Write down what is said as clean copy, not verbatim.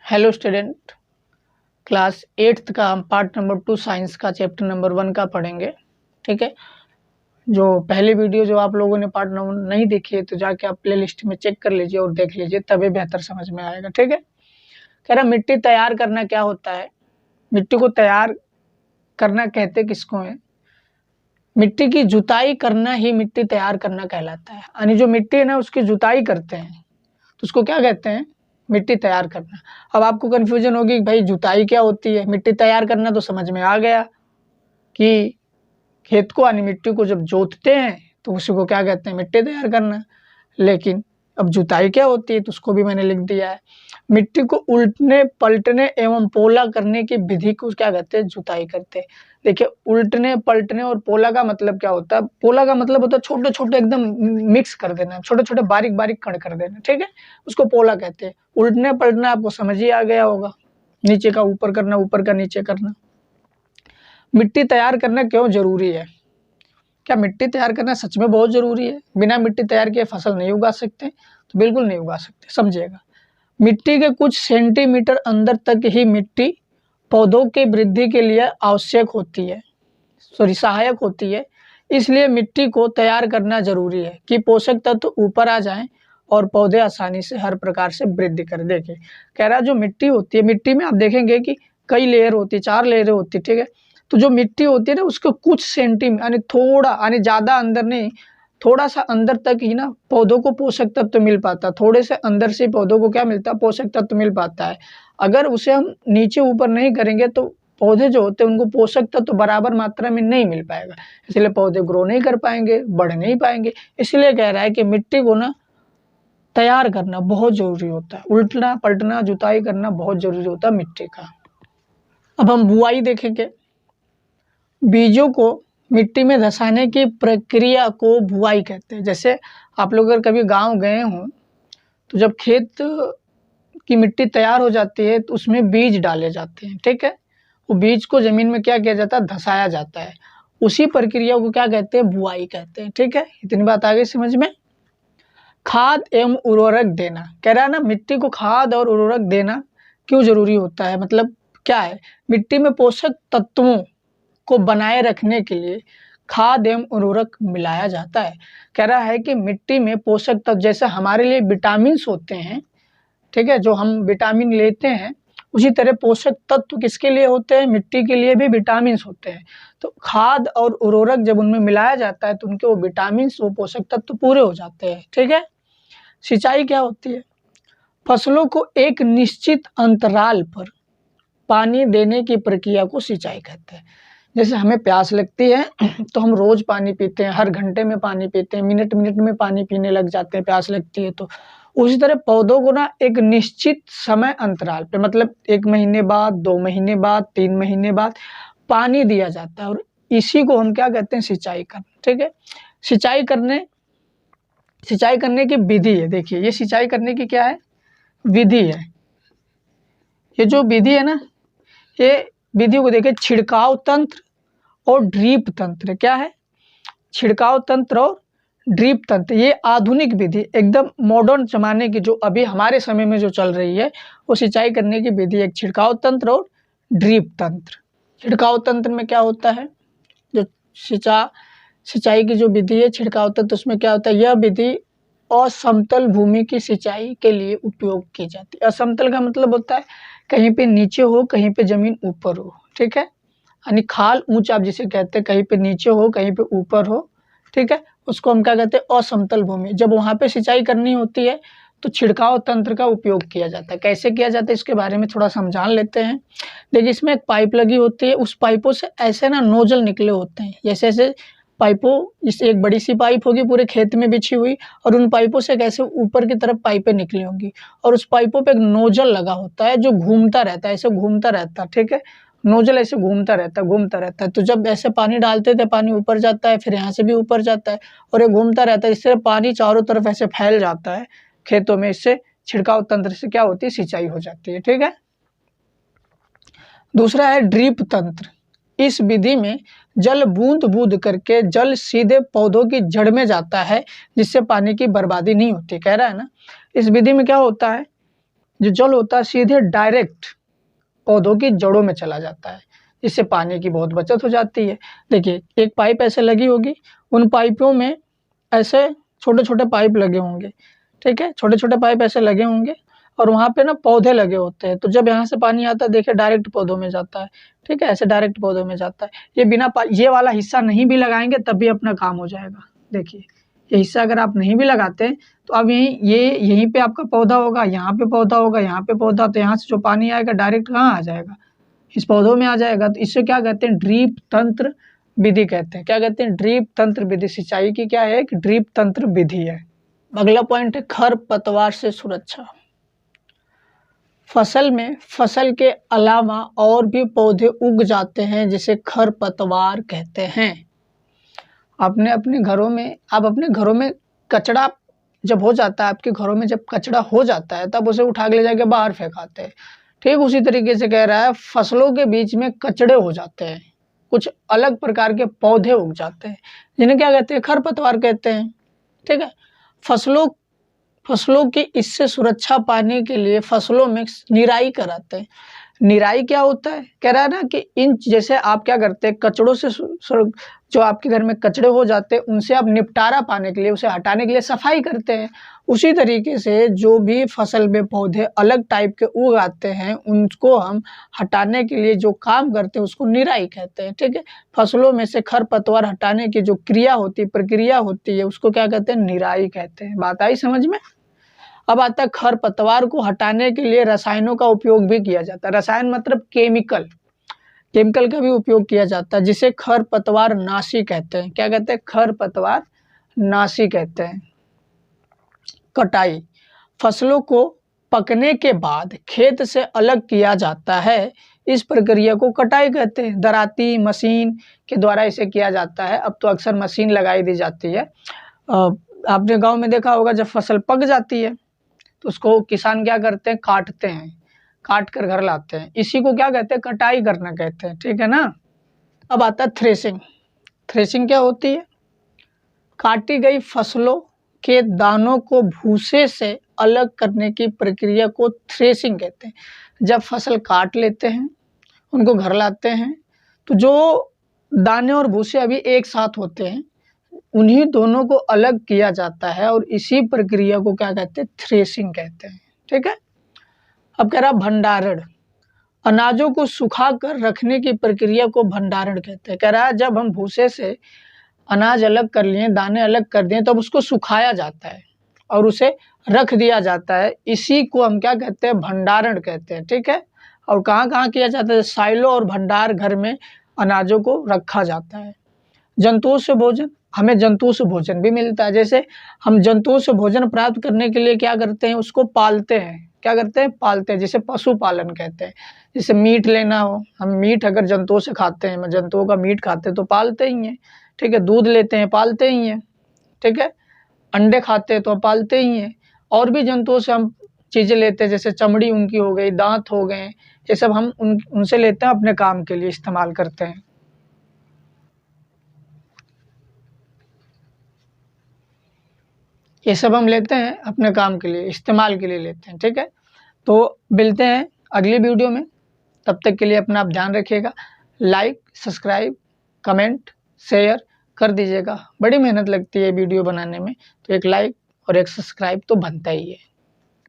Hello student, class 8th का हम part number 2 science का चैप्टर नंबर 1 का पढ़ेंगे। ठीक है, जो पहले वीडियो जो आप लोगों ने पार्ट नंबर नहीं देखी है तो जाके आप प्ले लिस्ट में चेक कर लीजिए और देख लीजिए, तभी बेहतर समझ में आएगा। ठीक है, कह रहा मिट्टी तैयार करना क्या होता है। मिट्टी को तैयार करना कहते किसको है? मिट्टी की जुताई करना ही मिट्टी तैयार करना कहलाता है। यानी जो मिट्टी है ना उसकी जुताई करते हैं तो उसको क्या कहते हैं? मिट्टी तैयार करना। अब आपको कन्फ्यूजन होगी भाई जुताई क्या होती है, मिट्टी तैयार करना तो समझ में आ गया कि खेत को यानी मिट्टी को जब जोतते हैं तो उसी को क्या कहते हैं? मिट्टी तैयार करना। लेकिन अब जुताई क्या होती है तो उसको भी मैंने लिख दिया है। मिट्टी को उल्टने पलटने एवं पोला करने की विधि को क्या कहते हैं? जुताई करते हैं। देखिए, उल्टने पलटने और पोला का मतलब क्या होता है? पोला का मतलब होता है छोटे छोटे एकदम मिक्स कर देना, छोटे छोटे बारीक बारीक कण कर देना। ठीक है, उसको पोला कहते हैं। उल्टने पलटना आपको समझ ही आ गया होगा, नीचे का ऊपर करना, ऊपर का नीचे करना। मिट्टी तैयार करना क्यों जरूरी है? क्या मिट्टी तैयार करना सच में बहुत जरूरी है? बिना मिट्टी तैयार किए फसल नहीं उगा सकते? तो बिल्कुल नहीं उगा सकते। समझिएगा, मिट्टी के कुछ सेंटीमीटर अंदर तक ही मिट्टी पौधों की वृद्धि के लिए आवश्यक होती है, सहायक होती है। इसलिए मिट्टी को तैयार करना जरूरी है कि पोषक तत्व ऊपर आ जाएं और पौधे आसानी से हर प्रकार से वृद्धि कर देंगे। कह रहा जो मिट्टी होती है, मिट्टी में आप देखेंगे कि कई लेयर होती है, 4 लेयर होती है। ठीक है, तो जो मिट्टी होती है ना उसको कुछ सेंटीमीटर यानी थोड़ा, यानी ज़्यादा अंदर नहीं, थोड़ा सा अंदर तक ही ना पौधों को पोषक तत्व मिल पाता है। थोड़े से अंदर से पौधों को क्या मिलता है? पोषक तत्व मिल पाता है। अगर उसे हम नीचे ऊपर नहीं करेंगे तो पौधे जो होते हैं उनको पोषक तत्व बराबर मात्रा में नहीं मिल पाएगा, इसलिए पौधे ग्रो नहीं कर पाएंगे, बढ़ नहीं पाएंगे। इसलिए कह रहा है कि मिट्टी को ना तैयार करना बहुत जरूरी होता है। उल्टना पलटना जुताई करना बहुत जरूरी होता है मिट्टी का। अब हम बुआई देखेंगे। बीजों को मिट्टी में धंसाने की प्रक्रिया को बुआई कहते हैं। जैसे आप लोग अगर कभी गांव गए हों तो जब खेत की मिट्टी तैयार हो जाती है तो उसमें बीज डाले जाते हैं। ठीक है, वो बीज को जमीन में क्या किया जाता है? धंसाया जाता है। उसी प्रक्रिया को क्या कहते हैं? बुआई कहते हैं। ठीक है, इतनी बात आ गई समझ में। खाद एवं उर्वरक देना, कह रहा है ना मिट्टी को खाद और उर्वरक देना क्यों जरूरी होता है? मतलब क्या है? मिट्टी में पोषक तत्वों को बनाए रखने के लिए खाद एवं उर्वरक मिलाया जाता है। कह रहा है कि मिट्टी में पोषक तत्व जैसे हमारे लिए विटामिन होते हैं, ठीक है, जो हम विटामिन लेते हैं, उसी तरह पोषक तत्व किसके लिए होते हैं? मिट्टी के लिए भी विटामिन होते हैं। तो खाद और उर्वरक जब उनमें मिलाया जाता है तो उनके वो विटामिन, वो पोषक तत्व पूरे हो जाते हैं। ठीक है, सिंचाई क्या होती है? फसलों को एक निश्चित अंतराल पर पानी देने की प्रक्रिया को सिंचाई कहते हैं। जैसे हमें प्यास लगती है तो हम रोज पानी पीते हैं, हर घंटे में पानी पीते हैं, मिनट मिनट में पानी पीने लग जाते हैं, प्यास लगती है तो। उसी तरह पौधों को ना एक निश्चित समय अंतराल पे, मतलब 1 महीने बाद, 2 महीने बाद, 3 महीने बाद पानी दिया जाता है और इसी को हम क्या कहते हैं? सिंचाई करना। ठीक है, सिंचाई करने की विधि है। देखिए, ये सिंचाई करने की क्या है? विधि है। ये जो विधि है ना, ये विधि को देखिए, छिड़काव तंत्र और ड्रीप तंत्र। क्या है? छिड़काव तंत्र और ड्रीप तंत्र। ये आधुनिक विधि, एकदम मॉडर्न जमाने की, जो अभी हमारे समय में जो चल रही है वो सिंचाई करने की विधि, एक छिड़काव तंत्र और ड्रीप तंत्र। छिड़काव तंत्र में क्या होता है? जो सिंचाई की जो विधि है छिड़काव तंत्र, उसमें क्या होता है? यह विधि असमतल भूमि की सिंचाई के लिए उपयोग की जाती है। असमतल का मतलब होता है कहीं पे नीचे हो, कहीं पे जमीन ऊपर हो। ठीक है, यानी खाल ऊंच आप जिसे कहते हैं, कहीं पे नीचे हो, कहीं पे ऊपर हो। ठीक है, उसको हम क्या कहते हैं? असमतल भूमि। जब वहां पे सिंचाई करनी होती है तो छिड़काव तंत्र का उपयोग किया जाता है। कैसे किया जाता है इसके बारे में थोड़ा सा जान लेते हैं। देखिए, इसमें एक पाइप लगी होती है, उस पाइपों से ऐसे ना नोजल निकले होते हैं। जैसे ऐसे पाइपों, इस एक बड़ी सी पाइप होगी पूरे खेत में बिछी हुई और उन पाइपों से कैसे ऊपर की तरफ पाइपें निकली होंगी और उस पाइपों पे एक नोजल लगा होता है जो घूमता रहता है, ऐसे घूमता रहता है। ठीक है, नोजल ऐसे घूमता रहता है। तो जब ऐसे पानी डालते थे, पानी ऊपर जाता है, फिर यहाँ से भी ऊपर जाता है और ये घूमता रहता है। इससे पानी चारों तरफ ऐसे फैल जाता है खेतों में। इससे छिड़काव तंत्र से क्या होती है? सिंचाई हो जाती है। ठीक है, दूसरा है ड्रिप तंत्र। इस विधि में जल बूंद बूंद करके जल सीधे पौधों की जड़ में जाता है, जिससे पानी की बर्बादी नहीं होती। कह रहा है ना, इस विधि में क्या होता है? जो जल होता है सीधे डायरेक्ट पौधों की जड़ों में चला जाता है, इससे पानी की बहुत बचत हो जाती है। देखिए एक पाइप ऐसे लगी होगी, उन पाइपों में ऐसे छोटे छोटे पाइप लगे होंगे, ठीक है, छोटे छोटे पाइप ऐसे लगे होंगे और वहाँ पे ना पौधे लगे होते हैं। तो जब यहाँ से पानी आता है देखिए डायरेक्ट पौधों में जाता है, ठीक है, ऐसे डायरेक्ट पौधों में जाता है। ये बिना ये वाला हिस्सा नहीं भी लगाएंगे तब भी अपना काम हो जाएगा। देखिए ये हिस्सा अगर आप नहीं भी लगाते तो अब यहीं पे आपका पौधा होगा, यहाँ पे पौधा होगा, यहाँ पे पौधा, तो यहाँ से जो पानी आएगा डायरेक्ट कहाँ आ जाएगा, इस पौधों में आ जाएगा। तो इससे क्या कहते हैं, ड्रिप तंत्र विधि कहते हैं। क्या कहते हैं, ड्रिप तंत्र विधि। सिंचाई की क्या है, एक ड्रिप तंत्र विधि है। अगला पॉइंट है खरपतवार से सुरक्षा। फसल में फसल के अलावा और भी पौधे उग जाते हैं जिसे खरपतवार कहते हैं। आपने अपने घरों में, आप अपने घरों में कचरा जब हो जाता है, आपके घरों में जब कचरा हो जाता है तब उसे उठा के ले जाके बाहर फेंकाते हैं। ठीक उसी तरीके से कह रहा है, फसलों के बीच में कचड़े हो जाते हैं, कुछ अलग प्रकार के पौधे उग जाते हैं जिन्हें क्या कहते हैं, खरपतवार कहते हैं। ठीक है, फसलों की इससे सुरक्षा पाने के लिए फसलों में निराई कराते हैं। निराई क्या होता है, कह रहा है ना कि इन जैसे आप क्या करते हैं, कचड़ों से जो आपके घर में कचड़े हो जाते हैं उनसे आप निपटारा पाने के लिए, उसे हटाने के लिए सफाई करते हैं। उसी तरीके से जो भी फसल में पौधे अलग टाइप के उग आते हैं उनको हम हटाने के लिए जो काम करते हैं उसको निराई कहते हैं। ठीक है, फसलों में से खरपतवार हटाने की जो क्रिया होती है, प्रक्रिया होती है, उसको क्या कहते हैं, निराई कहते हैं। बात आई समझ में। अब आता है खरपतवार को हटाने के लिए रसायनों का उपयोग भी किया जाता है। रसायन मतलब केमिकल का भी उपयोग किया जाता है जिसे खरपतवार नाशी कहते हैं। क्या कहते हैं, खरपतवार नाशी कहते हैं। कटाई, फसलों को पकने के बाद खेत से अलग किया जाता है, इस प्रक्रिया को कटाई कहते हैं। दराती मशीन के द्वारा इसे किया जाता है। अब तो अक्सर मशीन लगाई दी जाती है। आपने गांव में देखा होगा, जब फसल पक जाती है तो उसको किसान क्या करते हैं, काटते हैं, काट कर घर लाते हैं। इसी को क्या कहते हैं, कटाई करना कहते हैं। ठीक है ना। अब आता है थ्रेसिंग। थ्रेसिंग क्या होती है, काटी गई फसलों के दानों को भूसे से अलग करने की प्रक्रिया को थ्रेसिंग कहते हैं। जब फसल काट लेते हैं, उनको घर लाते हैं, तो जो दाने और भूसे अभी एक साथ होते हैं उन्हीं दोनों को अलग किया जाता है और इसी प्रक्रिया को क्या कहते हैं, थ्रेसिंग कहते हैं। ठीक है। अब कह रहा भंडारण, अनाजों को सुखा कर रखने की प्रक्रिया को भंडारण कहते हैं। कह रहा है जब हम भूसे से अनाज अलग कर लिए, दाने अलग कर दिए, तब उसको सुखाया जाता है और उसे रख दिया जाता है। इसी को हम क्या कहते हैं, भंडारण कहते हैं। ठीक है। और कहाँ कहाँ किया जाता है, साइलो और भंडार घर में अनाजों को रखा जाता है। जंतुओं से भोजन, हमें जंतुओं से भोजन भी मिलता है। जैसे हम जंतुओं से भोजन प्राप्त करने के लिए क्या करते हैं, उसको पालते हैं। क्या करते हैं, पालते हैं, जिसे पशुपालन कहते हैं। जैसे मीट लेना हो, हम मीट अगर जंतुओं से खाते हैं, जंतुओं का मीट खाते हैं तो पालते ही हैं। ठीक है, दूध लेते हैं, पालते ही हैं। ठीक है, अंडे खाते हैं तो पालते ही हैं। और भी जंतुओं से हम चीज़ें लेते हैं, जैसे चमड़ी उनकी हो गई, दांत हो गए, ये सब हम उनसे लेते हैं, अपने काम के लिए इस्तेमाल करते हैं। ये सब हम लेते हैं अपने काम के लिए, इस्तेमाल के लिए लेते हैं। ठीक है, तो मिलते हैं अगली वीडियो में। तब तक के लिए अपना आप ध्यान रखिएगा। लाइक, सब्सक्राइब, कमेंट, शेयर कर दीजिएगा। बड़ी मेहनत लगती है वीडियो बनाने में, तो एक लाइक और एक सब्सक्राइब तो बनता ही है।